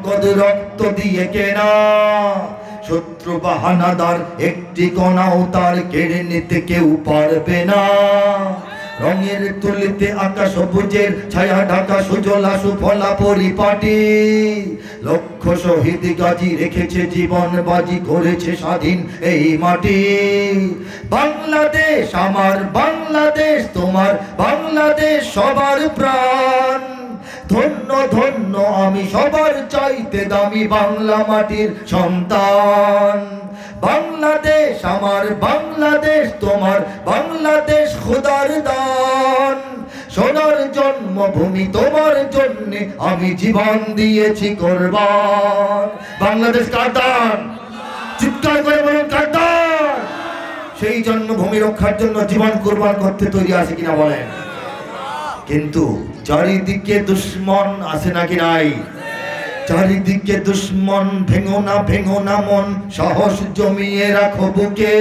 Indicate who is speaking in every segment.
Speaker 1: কত রক্ত দিয়ে কেনা, শত্রু বাহানাদার একটি কণাও তার কেড়ে নিতে কেউ পারবে না। রঙের তুলিতে আকাশ সবুজের ছায়া ঢাকা সুজলা সুফলা পরিপাটি, লক্ষ শহীদ গাজী রেখেছে জীবন বাজি, করেছে স্বাধীন এই মাটি। বাংলাদেশ আমার বাংলাদেশ তোমার বাংলাদেশ সবার প্রাণ, ধন্য ধন্য আমি সবার চাইতে দামি বাংলা মাটির সন্তান। বাংলাদেশ আমার বাংলাদেশ তোমার বাংলাদেশ খোদার দান, সোনার জন্মভূমি তোমার জন্য আমি জীবন দিয়েছি কুরবান। বাংলাদেশ কার দান? চিৎকার করে বলুন কার দান? সেই জন্মভূমি রক্ষার জন্য জীবন কুরবান করতে তৈরি আছে কিনা বলেন। কিন্তু চারিদিকে দুশ্মন আছে নাকি নাই? চারিদিকে দুশ্মন, ভেঙো না মন, সাহস জমিয়ে রাখো বুকে।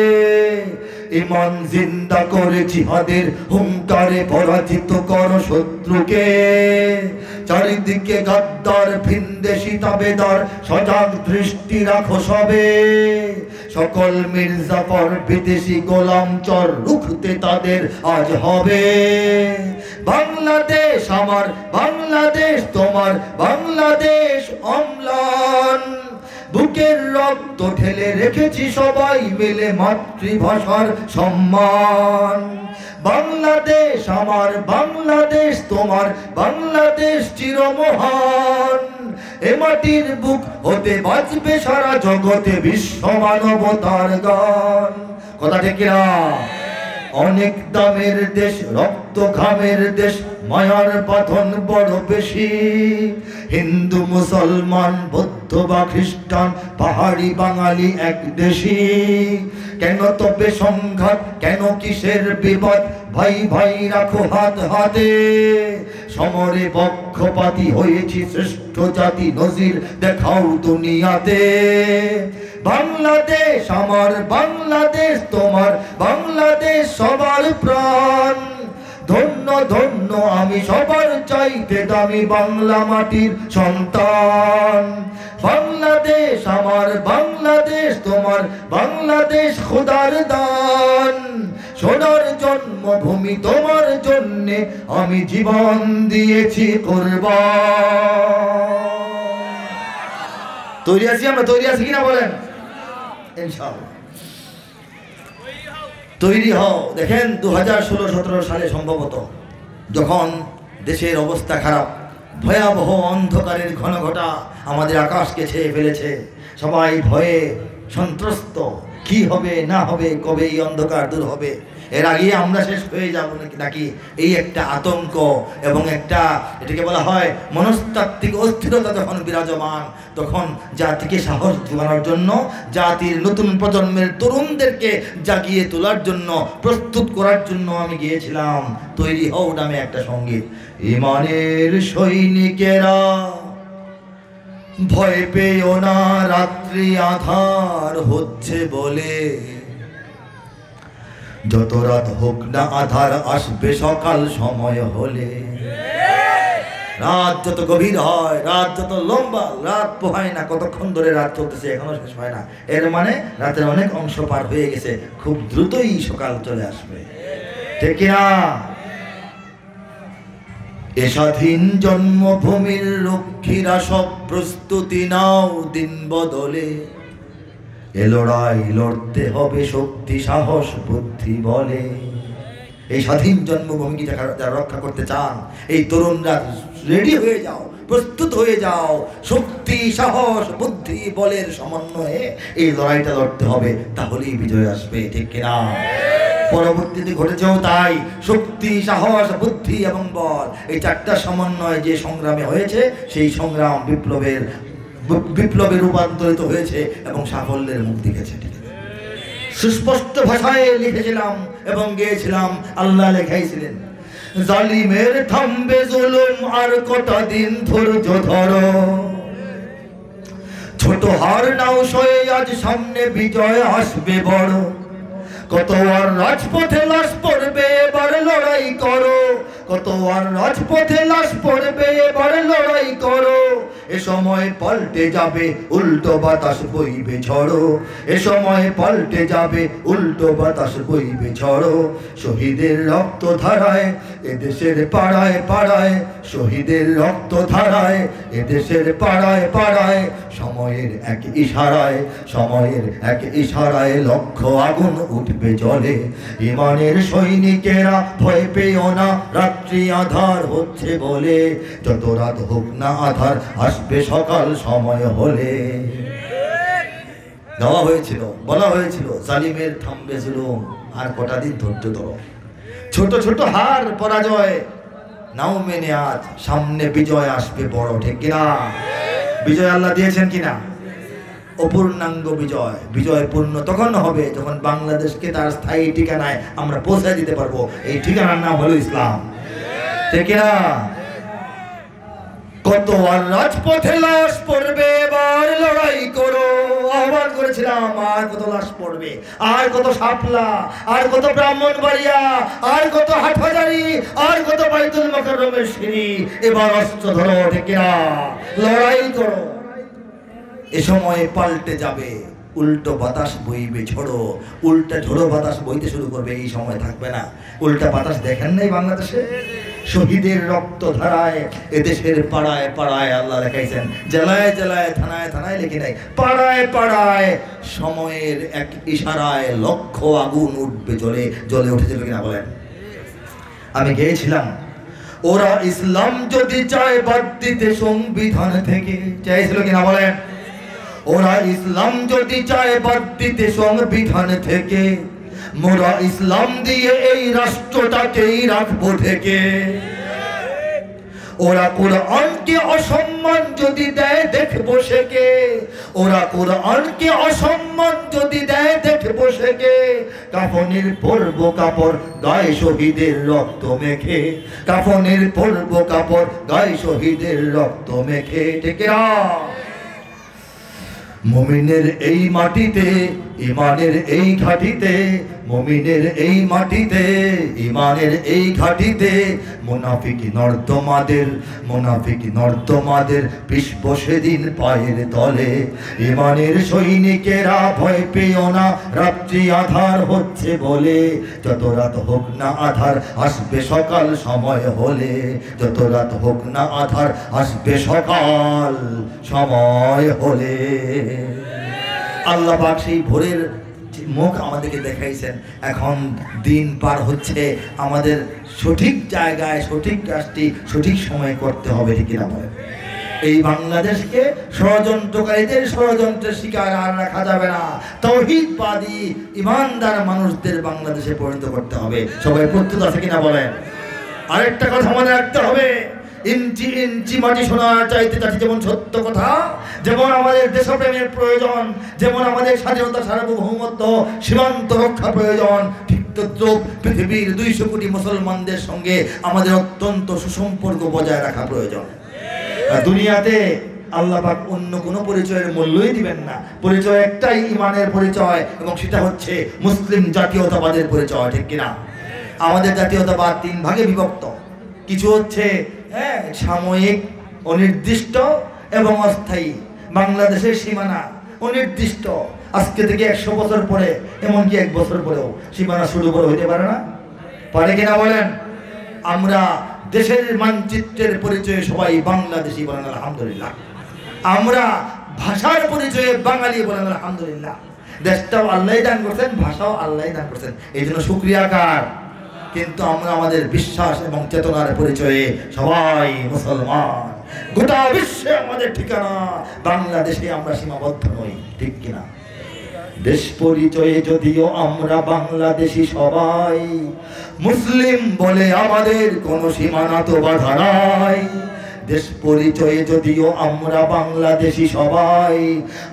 Speaker 1: ইমান জিন্দা করে জিহাদের হুঙ্কারে পরাজিত করো শত্রুকে। চারিদিকে গাদ্দার ভিনদেশি তাবেদার, সজাগ দৃষ্টি রাখো সবে। সকল মির্জাফর বিদেশি গোলাম চর, রুখতে তাদের আজ হবে। বাংলাদেশ আমার বাংলাদেশ তোমার বাংলাদেশ অম্লান, বুকের রক্ত ঢেলে রেখেছি সবাই মিলে মাতৃভাষার সম্মান। বাংলাদেশ আমার বাংলাদেশ তোমার বাংলাদেশ চিরমহান, এ মাটির বুক হতে বাঁচবে সারা জগতে বিশ্ব মানবতার গান। কথা ঠিক না? অনেক দামের দেশ, রক্ত ঘামের দেশ, মায়ার বাঁধন বড় বেশি। হিন্দু মুসলমান বৌদ্ধ বা খ্রিস্টান, পাহাড়ি বাঙালি এক দেশি। কেন তবে সংঘাত, কেন কিসের বিবাদ, ভাই ভাই রাখো হাত হাতে। সমরে পক্ষপাতী হয়েছি শ্রেষ্ঠ জাতি, নজির দেখাও দুনিয়াতে। বাংলাদেশ আমার বাংলাদেশ তোমার বাংলাদেশ সবার প্রাণ, ধন্য ধন্য আমি সবার চাইতে দামি বাংলা মাটির সন্তান। বাংলাদেশ আমার বাংলাদেশ তোমার বাংলাদেশ খোদার দান, সোনার জন্মভূমি তোমার জন্যে আমি জীবন দিয়েছি কুরবান। তৈরি আছি আমরা? তৈরি আছি কিনা বলেন? ইনশাআল্লাহ তৈরি হও। দেখেন 2016-17 সালে সম্ভবত যখন দেশের অবস্থা খারাপ, ভয়াবহ অন্ধকারের ঘনঘটা আমাদের আকাশকে ছেয়ে ফেলেছে, সবাই ভয়ে সন্ত্রস্ত, কি হবে না হবে, কবে এই অন্ধকার দূর হবে, এর আগে আমরা শেষ হয়ে যাব নাকি, এই একটা আতঙ্ক এবং একটা এটাকে বলা হয় মনস্তাত্ত্বিক অস্থিরতা যখন বিরাজমান, তখন জাতিকে সাহস জোগানোর জন্য, জাতির নতুন প্রজন্মের তরুণদেরকে জাগিয়ে তোলার জন্য, প্রস্তুত করার জন্য আমি গিয়েছিলাম তৈরি হও নামে একটা সঙ্গীত। ইমানের সৈনিকেরা ভয় পেও না, রাত্রি আধার হচ্ছে বলে, যত রাত হোক না আধার আসবে সকাল সময় হলে। রাত যত গভীর হয়, রাত যত লম্বা, রাত পোহায় না, কতক্ষণ ধরে রাত চলতেছে এখনো শেষ হয় না, এর মানে রাতের অনেক অংশ পার হয়ে গেছে, খুব দ্রুতই সকাল চলে আসবে, ঠিক না? এ স্বাধীন জন্মভূমির রক্ষীরা সব প্রস্তুতি নাও, দিন বদলে এ লড়াই লড়তে হবে শক্তি সাহস বুদ্ধি বলে। এই স্বাধীন জন্মভূমিকে যারা রক্ষা করতে চান, এই তরুণরা রেডি হয়ে যাও, প্রস্তুত হয়ে যাও, শক্তি সাহস বুদ্ধি বলের সমন্বয়ে এই লড়াইটা লড়তে হবে, তাহলেই বিজয় আসবে, ঠিক কিনা? পরবর্তীতে ঘটেছেও তাই। শক্তি সাহস বুদ্ধি এবং বল, এই চারটা সমন্বয় যে সংগ্রামে হয়েছে, সেই সংগ্রাম বিপ্লবে রূপান্তরিত হয়েছে এবং সাফল্যের মুখ দেখেছে। সুস্পষ্ট ভাষায় লিখেছিলাম এবং গেয়েছিলাম, আল্লাহ লেখাইছিলেন, জালিমের থামবে জুলুম আর কটা দিন ধৈর্য ধরো, ছোট হার নাও সয়ে আজ সামনে বিজয় আসবে বড়, কত আর রাজপথে লাশ পড়বে, এবার লড়াই করো, কত আর রাজপথে লাশ পড়বে, এবার লড়াই করো। এ সময় পাল্টে যাবে, উল্টো বাতাস বইবে ঝড়ো। এ সময় পাল্টে যাবে, উল্টো বাতাস বইবে ঝড়ো। শহীদের রক্ত ধারায় এদেশের পাড়ায় পাড়ায়, শহীদের রক্ত ধারায় এদেশের পাড়ায় পাড়ায়। সময়ের এক ইশারায়, সময়ের এক ইশারায় লক্ষ আগুন উঠবে জ্বলে। ইমানের সৈনিকেরা ভয় পেও না, রাত্রি আধার হচ্ছে বলে। যত রাত হোক না আধার, আসবে সকাল সময় হলে। দেওয়া হয়েছিল, বলা হয়েছিল জালিমের থামবে জুলুম, আর কটা দিন ধৈর্য ধরো। ছোট ছোট হার পরাজয় নাও মেনে আজ, সামনে বিজয় আসবে বড়, ঠিক কিনা? বিজয় আল্লাহ দিয়েছেন কিনা? অপূর্ণাঙ্গ বিজয়। বিজয় পূর্ণ তখন হবে যখন বাংলাদেশকে তার স্থায়ী ঠিকানায় আমরা পৌঁছে দিতে পারবো। এই ঠিকানার নাম হলো ইসলাম, ঠিক কিনা? কত আর রাজপথে লাশ পড়বে, এবার লড়াই করো। আহ্বান করেছিলাম, আর কত লাশ পড়বে, আর কত শাপলা, আর কত ব্রাহ্মণবাড়িয়া, আর কত হাটহাজারি, আর কত বাইতুল মুকাররমের সিঁড়ি। এবার অস্ত্র ধরো, ঠিক কিনা? লড়াই করো। এ সময় পাল্টে যাবে, উল্টো বাতাস বইবে ঝড়ো। উল্টা ঝড়ো বাতাস বইতে শুরু করবে, এই সময় থাকবে না। উল্টা বাতাস দেখেন নাই বাংলাদেশে? শহীদের রক্ত ধারায় এদেশের পাড়ায় পাড়ায় আল্লাহ লেখাইছেন, জেলায় জেলায় থানায় থানায় লিখে নাই, পাড়ায় পাড়ায় সময়ের এক ইশারায় লক্ষ আগুন উঠবে জ্বলে। জ্বলে উঠেছিল কিনা বলেন? আমি গিয়েছিলাম, ওরা ইসলাম যদি চায় বাদ দিতে সংবিধান থেকে, চাইছিল কিনা বলেন? ওরা ইসলাম যদি চায় বাদ দিতে সংবিধান থেকে, মোরা ইসলাম দিয়ে এই রাষ্ট্রটাকেই রাখবো থেকে। ওরা কোরআনকে অসম্মান যদি দেয় দেখবো সেকে, ওরা কোরআনকে অসম্মান যদি দেয় দেখবো সেকে। কাফনের পরব কাপড় গায়ে শহীদের রক্ত মেখে, কাফনের পরব কাপড় গায়ে শহীদের রক্ত মেখে, ঠিক না? মুমিনের এই মাটিতে, ইমানের এই ঘাটিতে, মুমিনের এই মাটিতে, ইমানের এই ঘাটিতে মুনাফিক নর্দমাদের, মুনাফিক নর্দমাদের পিষব সেদিন পায়ের তলে। ইমানের সৈনিকেরা ভয় পেও না, রাত্রি আধার হচ্ছে বলে। যত রাত হোক না আধার, আসবে সকাল সময় হলে। যত রাত হোক না আধার, আসবে সকাল সময় হলে। আল্লাহ পাক সেই ভোরের মুখ আমাদেরকে দেখাইছেন। এখন দিন পার হচ্ছে, আমাদের সঠিক জায়গায় সঠিক কাজটি সঠিক সময়ে করতে হবে, ঠিক কিনা বলেন? এই বাংলাদেশকে ষড়যন্ত্রকারীদের ষড়যন্ত্রের শিকার আর রাখা যাবে না। তাওহীদবাদী ইমানদার মানুষদের বাংলাদেশে পরিণত করতে হবে। সবাই প্রস্তুত আছে কিনা বলেন? আরেকটা কথা মনে রাখতে হবে, ইঞ্চি ইঞ্চি মাটি শোনার চাইতে চাচ্ছি যেমন সত্য কথা, যেমন আমাদের দেশপ্রেমের প্রয়োজন, যেমন আমাদের স্বাধীনতা সার্বভৌমত্ব সীমান্ত রক্ষা প্রয়োজন, ঠিক তদ্রুপ পৃথিবীর 200 কোটি মুসলমানদের সঙ্গে আমাদের অত্যন্ত সুসম্পর্ক বজায় রাখা প্রয়োজন। দুনিয়াতে আল্লাহ পাক অন্য কোনো পরিচয়ের মূল্যই দিবেন না। পরিচয় একটাই, ইমানের পরিচয়, এবং সেটা হচ্ছে মুসলিম জাতীয়তাবাদের পরিচয়, ঠিক কিনা? আমাদের জাতীয়তাবাদ 3 ভাগে বিভক্ত। কিছু হচ্ছে সাময়িক, অনির্দিষ্ট এবং অস্থায়ী। বাংলাদেশের সীমানা অনির্দিষ্ট, আজকে থেকে 100 বছর পরে, এমনকি 1 বছর পরেও সীমানা শুরু করে হইতে পারে না। পারে কিনা বলেন? আমরা দেশের মানচিত্রের পরিচয়ে সবাই বাংলাদেশি, বলেন আলহামদুলিল্লাহ। আমরা ভাষার পরিচয়ে বাঙালি, বলেন আলহামদুলিল্লাহ। দেশটাও আল্লাহ দান করছেন, ভাষাও আল্লাহ দান করছেন, এই জন্য শুকরিয়া কার? কিন্তু আমরা আমাদের বিশ্বাস এবং চেতনার পরিচয়ে সবাই মুসলমান। গোটা বিশ্বে আমাদের ঠিকানা, বাংলাদেশে আমরা সীমাবদ্ধ নই, ঠিক কিনা? দেশ পরিচয়ে যদিও আমরা বাংলাদেশি সবাই, মুসলিম বলে আমাদের কোনো সীমানা তো বাধা নাই। দেশ পরিচয়ে যদিও আমরা বাংলাদেশি সবাই,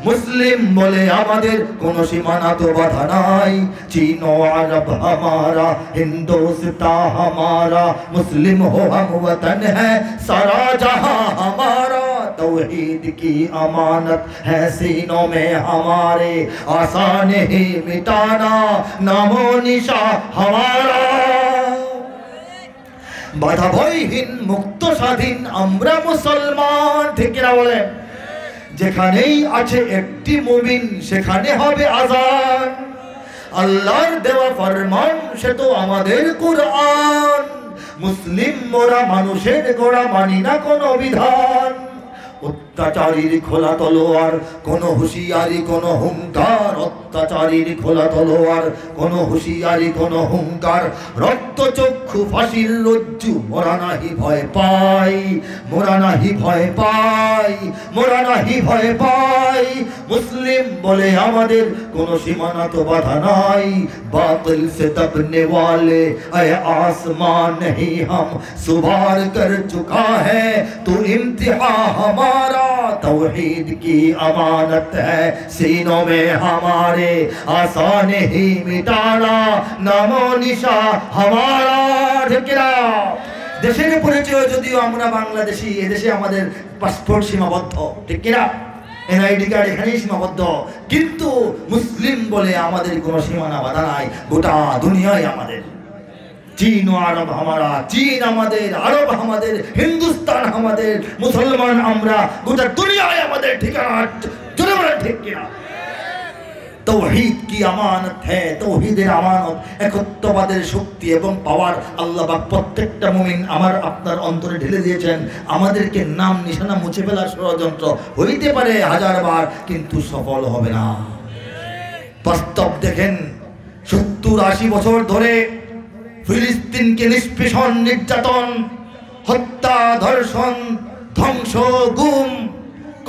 Speaker 1: মুসলিম বলে আমাদের কোনো সীমানা তো বাধা নাই। চীন ও আরব हमारा, हिंदुस्तान हमारा, मुस्लिम हो हम वतन है सारा जहां हमारा। तौहीद की अमानत है सीनों में हमारे, आसान ही मिटाना नामो निशा हमारा। বাধা ভয়হীন মুক্ত স্বাধীন আমরা মুসলমান, ঠিক কিনা বলেন? যেখানেই আছে একটি মুমিন সেখানে হবে আযান। আল্লাহর দেওয়া ফরমান সে তো আমাদের কুরআন। মুসলিম মোরা মানুষের গোড়া, মানি না কোনো বিধান। অত্যাচারীর খোলা তলোয়ার, কোনো হুঁশিয়ারি কোনো হুঙ্কার। অত্যাচারীর খোলা তলোয়ার, কোনো হুঁশিয়ারি কোনো হুঙ্কার। রক্ত চক্ষু ফাঁসির রজ্জু, মোরা নাহি ভয় পাই, মোরা নাহি ভয় পাই, মোরা নাহি ভয় পাই। মুসলিম বলে আমাদের কোনো সীমানা তো বাধা নাই। বাতিল সে দবনে ওয়ালে এ আসমান নেহি হাম সুভার কর চুকা है तो इम्तिहान हमारा। तौहीद की अमानत है सीनों में हमारे, आसान ही मिटाना नामो निशा हमारा। ढेकिरा দেশের পরিচয় যদিও আমরা বাংলাদেশি, এদেশে আমাদের পাসপোর্ট সীমাবদ্ধ, ঠিক কিনা? এনআইডি কার্ড এখানেই সীমাবদ্ধ, কিন্তু মুসলিম বলে আমাদের কোনো সীমানা বাধা নাই। গোটা দুনিয়ায় আমাদের। চীন ও আরব হামারা, চীন আমাদের, আরব আমাদের, হিন্দুস্তান আমাদের, মুসলমান আমরা, গোটা দুনিয়ায় আমাদের ঠিকানা। জোরে বলেন ঠিক কিনা? তৌহিদ কি আমানত হ্যাঁ, তৌহিদের আমানত, একত্ববাদের শক্তি এবং পাওয়ার আল্লাহ পাক প্রত্যেকটা মুমিন আমার আপনার অন্তরে ঢেলে দিয়েছেন। আমাদেরকে নাম নিশানা মুছে ফেলার ষড়যন্ত্র হইতে পারে হাজারবার, কিন্তু সফল হবে না। বাস্তব দেখেন, 70-80 বছর ধরে ফিলিস্তিনকে নিষ্পেষণ, নির্যাতন, হত্যা, ধর্ষণ, ধ্বংস, গুম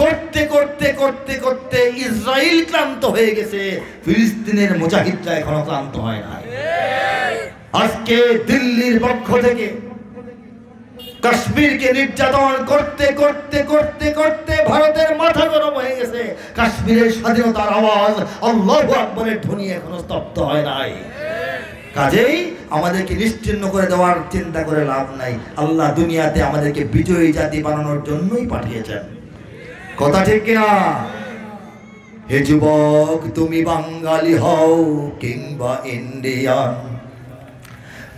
Speaker 1: করতে করতে করতে করতে ইসরায়েল ক্লান্ত হয়ে গেছে। ফিলিস্তিনের মুজাহিদরা এখনো ক্লান্ত হয় না। আজকে দিল্লির পক্ষ থেকে কাশ্মীরকে নির্যাতন করতে করতে করতে করতে ভারতের মাথা গরম হয়ে গেছে। কাশ্মীরের স্বাধীনতার আওয়াজ, আল্লাহু আকবারের ধ্বনি এখনো স্তব্ধ হয় নাই। কাজেই আমাদেরকে নিশ্চিহ্ন করে দেওয়ার চিন্তা করে লাভ নাই। আল্লাহ দুনিয়াতে আমাদেরকে বিজয়ী জাতি বানানোর জন্যই পাঠিয়েছেন। কথা ঠিক কিনা? হে যুবক, তুমি বাঙালি হও কিংবা ইন্ডিয়ান,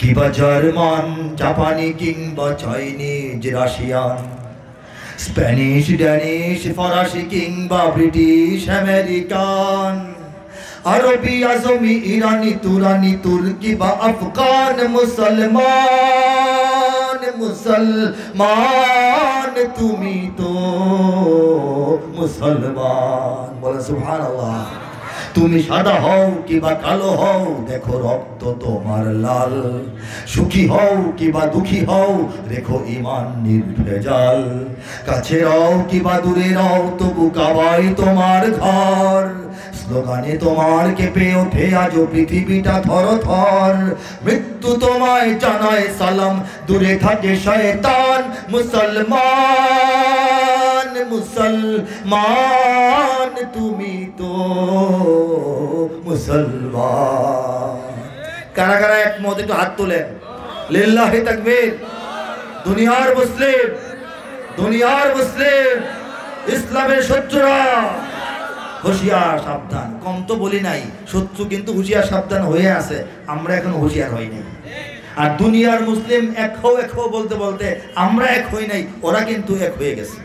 Speaker 1: কিংবা জার্মান, জাপানি কিংবা চাইনিজ, রাশিয়ান, স্প্যানিশ, ড্যানিশ, ফরাসি কিংবা ব্রিটিশ, আমেরিকান, আরবি, আজমি, ইরানি, তুরানি, তুর্কি বা আফগান, মুসলমান, মুসলমান তুমি তো মুসলমান। বলে সুবহানাল্লাহ। তুমি সাদা হও কিবা কালো হও, দেখো রক্ত তোমার লাল। সুখী হও কিবা দুঃখী হও, রেখো ইমান নির্ভেজাল। কাছে রও কিবা দূরে রও, তবু কাবাই তোমার ঘর। স্লোগানে তোমার কেঁপে ওঠে আজও পৃথিবীটা থর থর। মৃত্যু তোমায় জানায় সালাম, দূরে থাকে শয়তান। মুসলমান, মুসলমান তুমি তো মুসলমান। কারা কারা একমত একটু হাত তোলেন। লিল্লাহি তাকবীর। দুনিয়ার মুসলিম, দুনিয়ার মুসলিম, ইসলামের শত্রুরা হুঁশিয়ার সাবধান। কম তো বলি নাই, শত্রু কিন্তু হুঁশিয়ার সাবধান হয়ে আছে, আমরা এখন হুঁশিয়ার হইনি। আর দুনিয়ার মুসলিম এক হও এক হও বলতে বলতে আমরা এক হই নাই, ওরা কিন্তু এক হয়ে গেছে।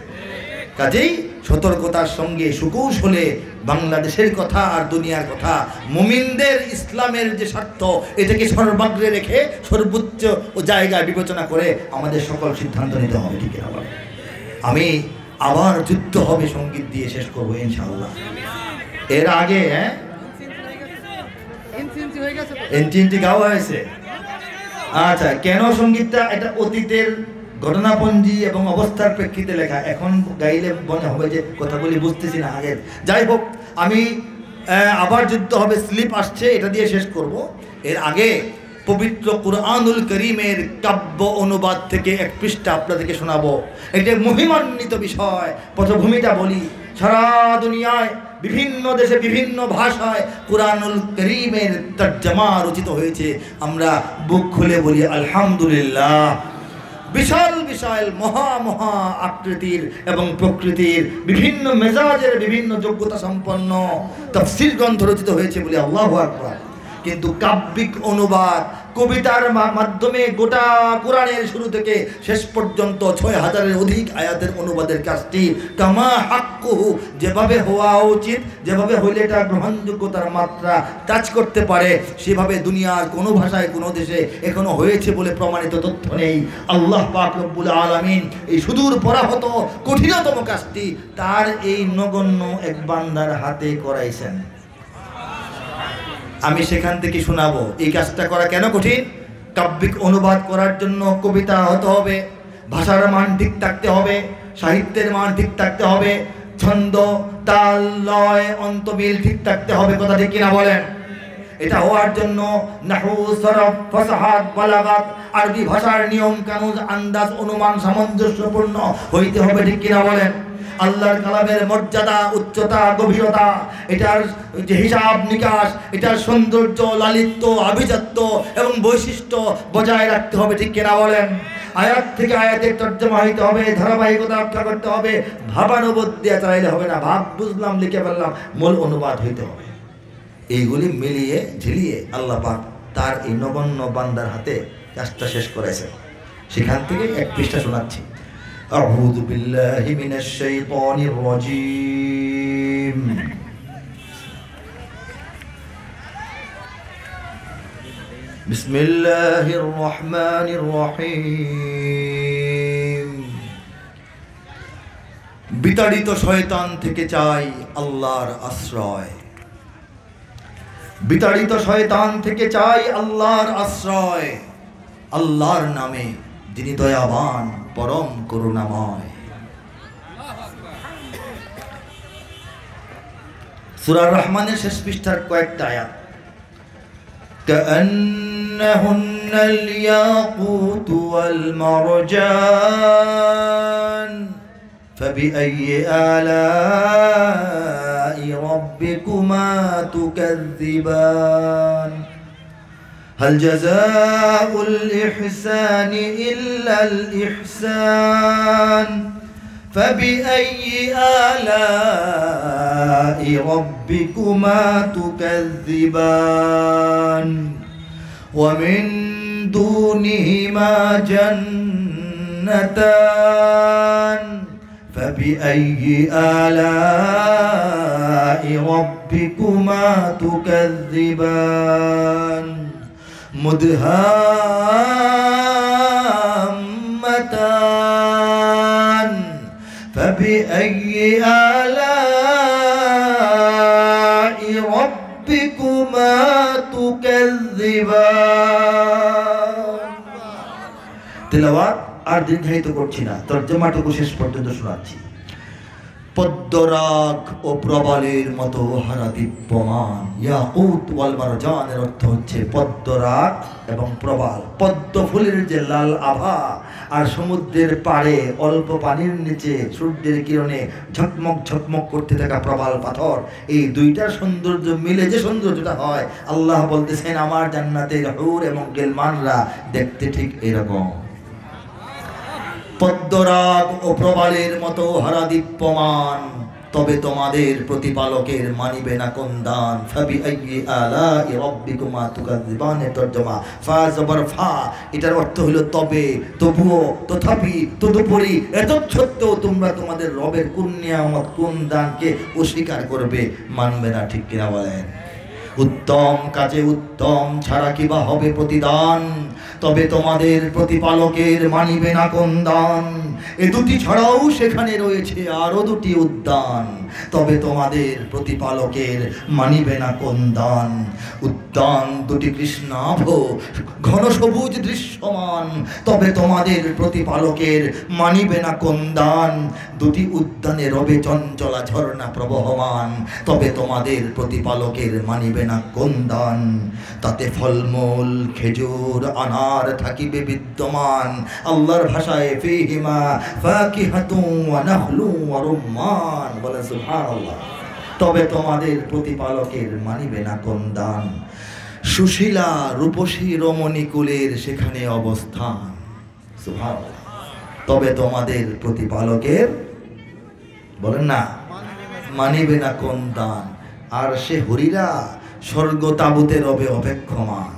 Speaker 1: কাজেই সতর্কতার সঙ্গে সুকৌশলে বাংলাদেশের কথা আর দুনিয়ার কথা, মুমিনদের ইসলামের যে স্বার্থ, এটাকে সর্বাগ্রে রেখে সর্বোচ্চ জায়গায় বিবেচনা করে আমাদের সকল সিদ্ধান্ত নিতে হবে। ঠিক আছে? আমি আবার যুদ্ধ হবে সঙ্গীত দিয়ে শেষ করবো ইনশাআল্লাহ। এর আগে ইঞ্চি গাওয়া হয়েছে। আচ্ছা, কেন সঙ্গীতটা? এটা অতীতের ঘটনাপঞ্জি এবং অবস্থার প্রেক্ষিতে লেখা। এখন গাইলে মনে হবে যে কথাগুলি বুঝতেছি না আগের। যাই হোক, আমি আবার যুদ্ধ হবে স্লিপ আসছে, এটা দিয়ে শেষ করব। এর আগে পবিত্র কুরআনুল করিমের কাব্য অনুবাদ থেকে এক পৃষ্ঠা আপনাদেরকে শোনাবো। এটা মহিমান্বিত বিষয়। পটভূমিটা বলি, সারা দুনিয়ায় বিভিন্ন দেশে বিভিন্ন ভাষায় কুরআনুল করিমের তরজমা রচিত হয়েছে। আমরা বুক খুলে বলি আলহামদুলিল্লাহ। বিশাল বিশাল মহা মহা আকৃতির এবং প্রকৃতির বিভিন্ন মেজাজের বিভিন্ন যোগ্যতা সম্পন্ন তাফসীর গ্রন্থ রচিত হয়েছে বলে আল্লাহু আকবার। কিন্তু কাব্যিক অনুবাদ কবিতার মাধ্যমে গোটা কোরআনের শুরু থেকে শেষ পর্যন্ত ৬,০০০-এর অধিক আয়াতের অনুবাদের কাজটি কামা হাক্কুহু, যেভাবে হওয়া উচিত, যেভাবে হইলে এটা গ্রহণযোগ্যতার মাত্রা টাচ করতে পারে, সেভাবে দুনিয়ার কোনো ভাষায় কোনো দেশে এখনো হয়েছে বলে প্রমাণিত তথ্য নেই। আল্লাহ পাক রব্বুল আলামিন এই সুদূর পরাহত কঠিনতম কাজটি তার এই নগণ্য এক বান্দার হাতে করাইছেন। আমি সেখান থেকে শোনাবো এই কাজটা করা কেন কঠিন। কাব্যিক অনুবাদ করার জন্য কবিতা হতে হবে, ভাষার মান ঠিক থাকতে হবে, সাহিত্যের মান ঠিক থাকতে হবে, ছন্দ তাল লয় অন্তমিল ঠিক থাকতে হবে। কথা ঠিক কিনা বলেন? এটা হওয়ার জন্য নাহু সরফ ফাসাহাত বালাগাত আরবি ভাষার নিয়ম কানুন আন্দাজ অনুমান সামঞ্জস্যপূর্ণ হইতে হবে। ঠিক কিনা বলেন? আল্লাহর কালামের মর্যাদা উচ্চতা গভীরতা, এটার যে হিসাব নিকাশ, এটার সৌন্দর্য লালিত্য আভিজাত্য এবং বৈশিষ্ট্য বজায় রাখতে হবে। ঠিক কিনা বলেন? আয়াত থেকে আয়াতের তর্জমা হইতে হবে, ধারাবাহিকতা রক্ষা করতে হবে, ভাবানুবোধ দিয়ে চাইলে হবে না, ভাব বুঝলাম লিখে ফেললাম, মূল অনুবাদ হইতে হবে। এইগুলি মিলিয়ে ঝিলিয়ে আল্লাহ পাক তার এই নগণ্য বান্দার হাতে কাজটা শেষ করেছে। সেখান থেকে এক পৃষ্ঠা শোনাচ্ছি। আউযু বিল্লাহি মিনাশ শাইতানির রাজীম। বিসমিল্লাহির রহমানির রহিম। বিতাড়িত শয়তান থেকে চাই আল্লাহর আশ্রয়, বিতাড়িত শয়তান থেকে চাই আল্লাহর আশ্রয়, আল্লাহর নামে যিনি দয়াবান পরম করুণাময়। সূরা রহমানের শেষ পৃষ্ঠার কয়েকটা আয়াত। কাআন্নাহুন্নাল ইয়াকুতু ওয়াল মারজান ফাবিআইয়ি আলাই রাব্বিকুমা তুকাযযিবান هل جزاء الإحسان إلا الإحسان فبأي آلاء ربكما تكذبان ومن دونهما جنتان فبأي آلاء ربكما تكذبان مدهامتان فبأي آلاء ربكما تكذبان। তেলাওয়াত আর দীর্ঘায়িত করছি না, তর্জমাটুকু শেষ পর্যন্ত শোনাচ্ছি। পদ্মরাগ ও প্রবালের মতো হারা দীপ্যমান। ইয়াকুত ওয়াল মারজানের অর্থ হচ্ছে পদ্মরাগ এবং প্রবাল। পদ্ম ফুলের যে লাল আভা আর সমুদ্রের পাড়ে অল্প পানির নিচে সূর্যের কিরণে ঝকমক ঝকমক করতে থাকা প্রবাল পাথর, এই দুইটার সৌন্দর্য মিলে যে সৌন্দর্যটা হয়, আল্লাহ বলতেছেন আমার জান্নাতের হুর এবং গিলমানরা দেখতে ঠিক এরকম। পদ্মরাগ ও প্রবালের মতো হারা দীপ্যমান, তবে তোমাদের প্রতিপালকের মানিবে না কোন দান। ফাবিআইয়ি আলাই রাব্বিকুমা তুকাযযিবানের তরজমা ফা জবর ফা, এটার অর্থ হলো তবে, তবুও, তথাপি, তদুপরি, এতৎসত্ত্বেও তোমরা তোমাদের রবের কোন নিয়ামত কোন দানকে অস্বীকার করবে, মানবে না। ঠিক কিনা বলেন? উত্তম কাজে উত্তম ছাড়া কিবা হবে প্রতিদান, তবে তোমাদের প্রতিপালকের মানিবে না কোন দান। এ দুটি ছাড়াও সেখানে রয়েছে আরো দুটি উদ্যান, তবে তোমাদের প্রতিপালকের মানিবে না কোন দান। উদ্যান দুটি কৃষ্ণাভ ঘন সবুজ দৃশ্যমান, তবে তোমাদের প্রতিপালকের মানিবে না কোন দান। দুটি উদ্যানে রবে চঞ্চলা ঝর্ণা প্রবহমান, তবে তোমাদের প্রতিপালকের মানিবে না কোন দান। তাতে ফলমূল খেজুর আনার থাকিবে বিদ্যমান, আল্লাহর ভাষায় ফীহিমা ফাকিহাতুন ওয়া নাখলুন ওয়া রুম্মান। বলে সুবহানাল্লাহ। তবে তোমাদের প্রতিপালকের মানিবে না কোন দান। সুশীলা রূপসী রমণীকুলের সেখানে অবস্থান। সুবহানাল্লাহ। তবে তোমাদের প্রতিপালকের বলেন না মানিবে না কোন দান। আর সে হরিরা স্বর্গ তাবুতে রবে অপেক্ষমান,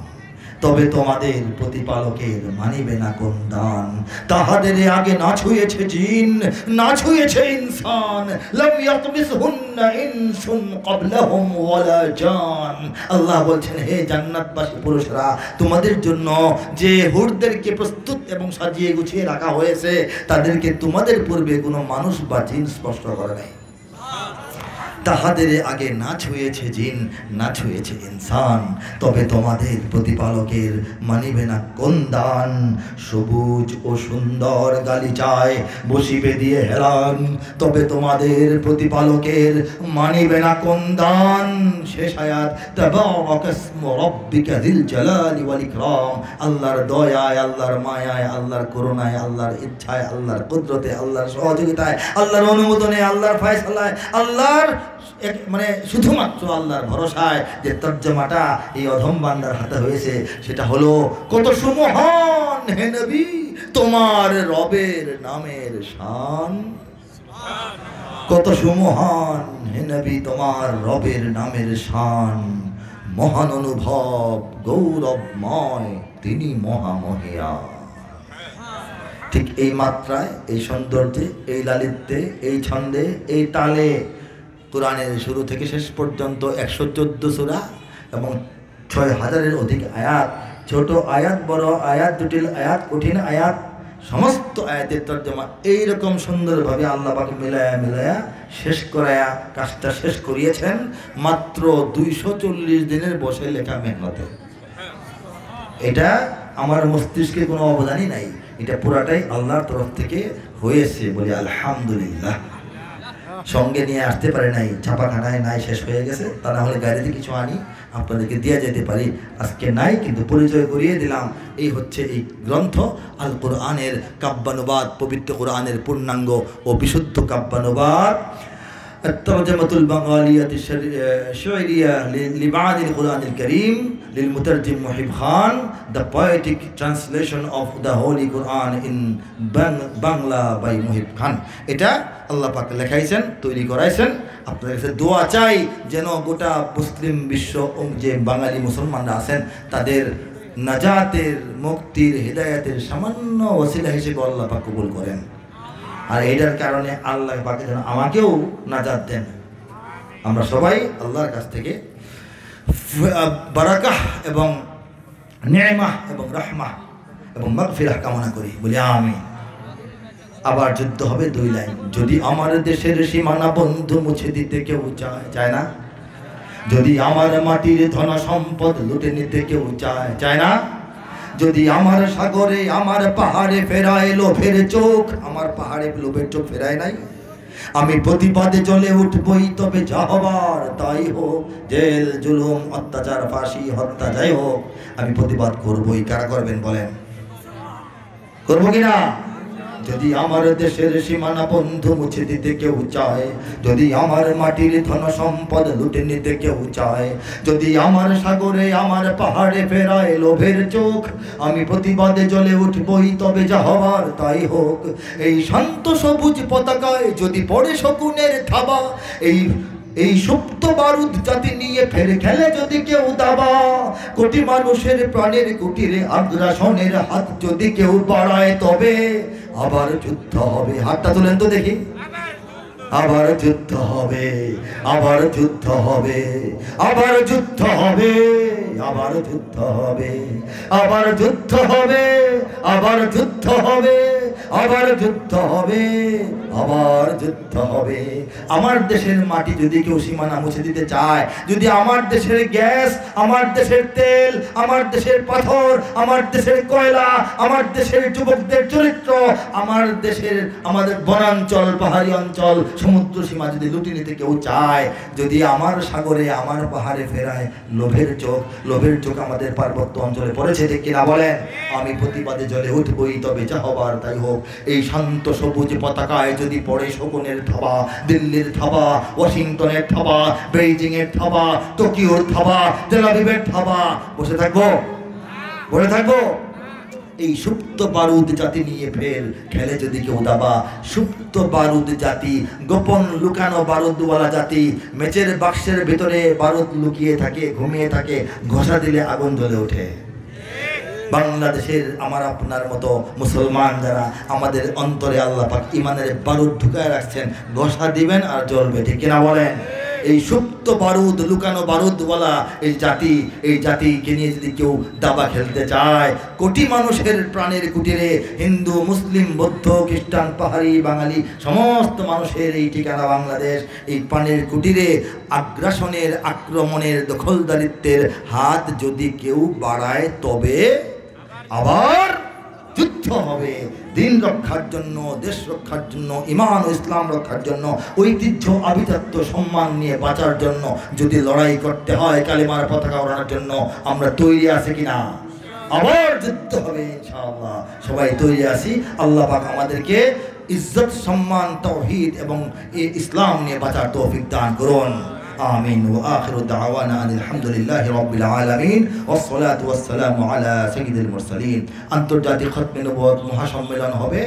Speaker 1: তবে তোমাদের প্রতিপালকের মানিবে না কোন দান। তাহাদের আগে না ছুঁয়েছে জিন, না ছুঁয়েছে ইনসান, লাম ইয়াতমিসহুন্না ইনসুন ক্বাবলাহুম ওয়ালা জান। আল্লাহ বলছেন, হে জান্নাতবাসী পুরুষরা, তোমাদের জন্য যে হুরদেরকে প্রস্তুত এবং সাজিয়ে গুছিয়ে রাখা হয়েছে, তাদেরকে তোমাদের পূর্বে কোনো মানুষ বা জিন স্পর্শ করে নাই। তাহাদের আগে না ছুঁয়েছে জিন, না ছুঁয়েছে ইনসান, তবে তোমাদের প্রতিপালকের মানিবে না কোন দান। সবুজ ও সুন্দর গালিচায় বসিবে দিয়ে হেলান, তবে তোমাদের প্রতিপালকের মানিবে না কোন দান। শেষ আয়াত, তাবারাকাসমু রাব্বিকা যিল জালালি ওয়াল ইকরাম। আল্লাহর দয়ায়, আল্লাহর মায়ায়, আল্লাহর করুণায়, আল্লাহর ইচ্ছায়, আল্লাহর কুদরতে, আল্লাহর সহযোগিতায়, আল্লাহর অনুমোদনে, আল্লাহর ফয়সালায়, আল্লাহর মানে শুধুমাত্র আল্লাহর ভরসায় যে তর্জমাটা এই অধম বান্দার হাতে হয়েছে, সেটা হলো, কত সুমহান হে নবী তোমার রবের নামের শান। কত সুমহান হে নবী তোমার রবের নামের শান। মহান অনুভব গৌরবময় তিনি মহামহিয়া। ঠিক এই মাত্রায়, এই সৌন্দর্যে, এই লালিত্যে, এই ছন্দে, এই তালে কোরআনের শুরু থেকে শেষ পর্যন্ত 114 সূরা এবং 6000-এর অধিক আয়াত, ছোট আয়াত, বড় আয়াত, জটিল আয়াত, কঠিন আয়াত, সমস্ত আয়াতের তর্জমা এইরকম সুন্দরভাবে আল্লাহ পাক মিলায়া মিলায়া শেষ করায়া কাজটা শেষ করিয়েছেন মাত্র 240 দিনের বসে লেখা মেহনতে। এটা আমার মস্তিষ্কে কোনো অবদানই নাই, এটা পুরাটাই আল্লাহর তরফ থেকে হয়েছে, বলি আলহামদুলিল্লাহ। সঙ্গে নিয়ে আসতে পারে নাই, ছাপাখানায় নাই, শেষ হয়ে গেছে। তা না হলে গাড়িতে কিছু আনি আপনাদেরকে দিয়ে যেতে পারি, আজকে নাই, কিন্তু পরিচয় করিয়ে দিলাম। এই হচ্ছে এই গ্রন্থ আল কোরআনের কাব্যানুবাদ, পবিত্র কোরআনের পূর্ণাঙ্গ ও বিশুদ্ধ কাব্যানুবাদ। الترجمة البنغالية الشعرية لمعاني القرآن الكريم للمترجم محب خان. The poetic translation of the Holy Quran in Bangla by Muhib Khan. এটা আল্লাহ পাক লেখাইছেন, তৈরি করাইছেন। আপনাদের কাছে দোয়া চাই যেন গোটা মুসলিম বিশ্ব যে বাঙালি মুসলমানরা আছেন তাদের নাজাতের, মুক্তির, হিদায়াতের সামান্য ওসিলা হিসেবে আল্লাহ পাক কবুল করেন। আর এইটার কারণে আল্লাহ পাকে যেন আমাকেও নাজাত দেন। আমরা সবাই আল্লাহর কাছ থেকে বারাকাহ এবং নেমাহ এবং রাহমাহ এবং মাগফিরাহ কামনা করি, বলি আমিন। আবার যুদ্ধ হবে 2 লাইন। যদি আমার দেশের সীমানা বন্ধু মুছে দিতে কেউ চায় না, যদি আমার মাটির ধন সম্পদ লুটে নিতে কেউ চায় না, যদি আমার সাগরে, আমার পাহাড়ে ফেরায় লোভের চোখ, আমার পাহাড়ে লোভের চোখ ফেরায় নাই, আমি প্রতিবাদে জ্বলে উঠবই, তবে যা হবার তাই হোক, জেল, জুলুম, অত্যাচার, ফাঁসি, হত্যা, যাই হোক, আমি প্রতিবাদ করবই। কারা করবেন বলেন? করবো কিনা? যদি আমার দেশের সীমানা বন্ধু মুছে দিতে কেউ চায়, যদি আমার মাটির ধন সম্পদ লুটে নিতে কেউ চায়, যদি আমার সাগরে, আমার পাহাড়ে ফেরায় লোভের চোখ, আমি প্রতিবাদে জ্বলে উঠবই, তবে যা হবার তাই হোক। এই শান্ত সবুজ পতাকায় যদি পড়ে শকুনের থাবা, এই সুপ্ত বারুদ জাতি নিয়ে ফের খেলে যদি কেউ দাবা, কোটি মানুষের প্রাণের কুটিরে আগ্রাসনের হাত যদি কেউ বাড়ায়, তবে আবার যুদ্ধ হবে। হাতটা তোলেন তো দেখি। আবার যুদ্ধ হবে, আবার যুদ্ধ হবে, আবার যুদ্ধ হবে, আবার যুদ্ধ হবে, আবার যুদ্ধ হবে, আবার যুদ্ধ হবে, আবার যুদ্ধ হবে, আবার যুদ্ধ হবে। আমার দেশের মাটি যদি কেউ সীমানা মুছে দিতে চায়, যদি আমার দেশের গ্যাস, আমার দেশের তেল, আমার দেশের পাথর, আমার দেশের কয়লা, আমার দেশের যুবকদের চরিত্র, আমার দেশের, আমাদের বনাঞ্চল, পাহাড়ি অঞ্চল, সমুদ্র সীমা যদি লুটে নিতে কেউ চায়, যদি আমার সাগরে, আমার পাহাড়ে ফেরায় লোভের চোখ, লোভের চোখ আমাদের পার্বত্য অঞ্চলে পড়েছে, ঠিক কিনা বলেন? আমি প্রতিবাদে জ্বলে উঠবই, তবে যা হবার তাই হোক। এই শান্ত সবুজ পতাকায় যদি পড়ে শকুনের থাবা, দিল্লির থাবা, ওয়াশিংটনের থাবা, বেইজিং এর থাবা, টোকিওর থাবা, তেল আবিবের থাবা, বসে থাকবো? বসে থাকবো? এই সুপ্ত বারুদ জাতি নিয়ে ফের খেলে যদি কেউ দাবা। সুপ্ত বারুদ জাতি, গোপন লুকানো বারুদওয়ালা জাতি, মেচের বাক্সের ভিতরে বারুদ লুকিয়ে থাকে, ঘুমিয়ে থাকে, ঘষা দিলে আগুন জ্বলে ওঠে। বাংলাদেশের আমার আপনার মতো মুসলমান যারা, আমাদের অন্তরে আল্লাহ পাক ইমানের বারুদ ঢুকায় রাখছেন, ঘষা দিবেন আর জ্বলবে, ঠিক কিনা বলেন? এই সুপ্ত বারুদ, লুকানো বারুদওয়ালা এই জাতিকে নিয়ে যদি কেউ দাবা খেলতে চায়, কোটি মানুষের প্রাণের কুটিরে, হিন্দু, মুসলিম, বৌদ্ধ, খ্রিস্টান, পাহাড়ি, বাঙালি সমস্ত মানুষের এই ঠিকানা বাংলাদেশ। এই প্রাণের কুটিরে আগ্রাসনের, আক্রমণের, দখলদারিত্বের হাত যদি কেউ বাড়ায়, তবে আবার যুদ্ধ হবে। দিন রক্ষার জন্য, দেশ রক্ষার জন্য, ইমান ও ইসলাম রক্ষার জন্য, ঐতিহ্য, আভিজাত্য, সম্মান নিয়ে বাঁচার জন্য যদি লড়াই করতে হয়, কালিমার পতাকা ওড়ানোর জন্য আমরা তৈরি আছি কিনা? আবার যুদ্ধ হবে ইনশাআল্লাহ। সবাই তৈরি আছি। আল্লাহ পাক আমাদেরকে ইজ্জত, সম্মান, তাওহীদ এবং ইসলাম নিয়ে বাঁচার তৌফিক দান করুন। آمين وآخر دعوانا أن الحمد لله رب العالمين والصلاة والسلام على سيد المرسلين। আন্তর্জাতিক খতমে নবুয়ত মহাসম্মেলন হবে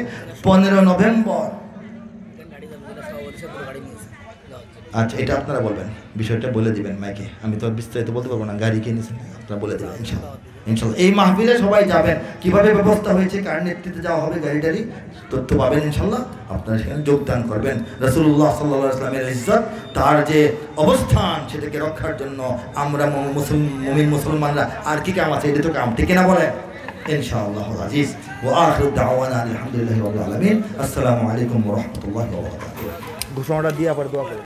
Speaker 1: 15 নভেম্বর। আচ্ছা, এটা আপনারা বলবেন, বিষয়টা বলে দিবেন মাইকে। আমি তো বিস্তারিত বলতে পারবো না, গাড়ি কিনেছেন, আপনারা বলে দেবেন ইনশাআল্লাহ। ইনশাআল্লাহ এই মাহফিলে সবাই যাবেন। কিভাবে ব্যবস্থা হয়েছে, কার নেতৃত্বে যাওয়া হবে, গাড়ি তথ্য পাবেন ইনশাআল্লাহ। আপনারা সেখানে যোগদান করবেন। রাসূলুল্লাহ সাল্লাল্লাহু আলাইহি ওয়াসাল্লামের ইজ্জত, তার যে অবস্থান, সেটাকে রক্ষার জন্য আমরা মুমিন মুসলমানরা আর কি কাম আছে, এটা তো কাম, ঠিক না বলেন? ইনশাআল্লাহ আজিজ। ওয়া আখিরু দাওয়ানা আলহামদুলিল্লাহি রাব্বিল আলামিন। আসসালামু আলাইকুম ওয়া রাহমাতুল্লাহি ওয়া বারাকাতুহু। ঘোষণাটা দিয়ে আবার দোয়া করুন।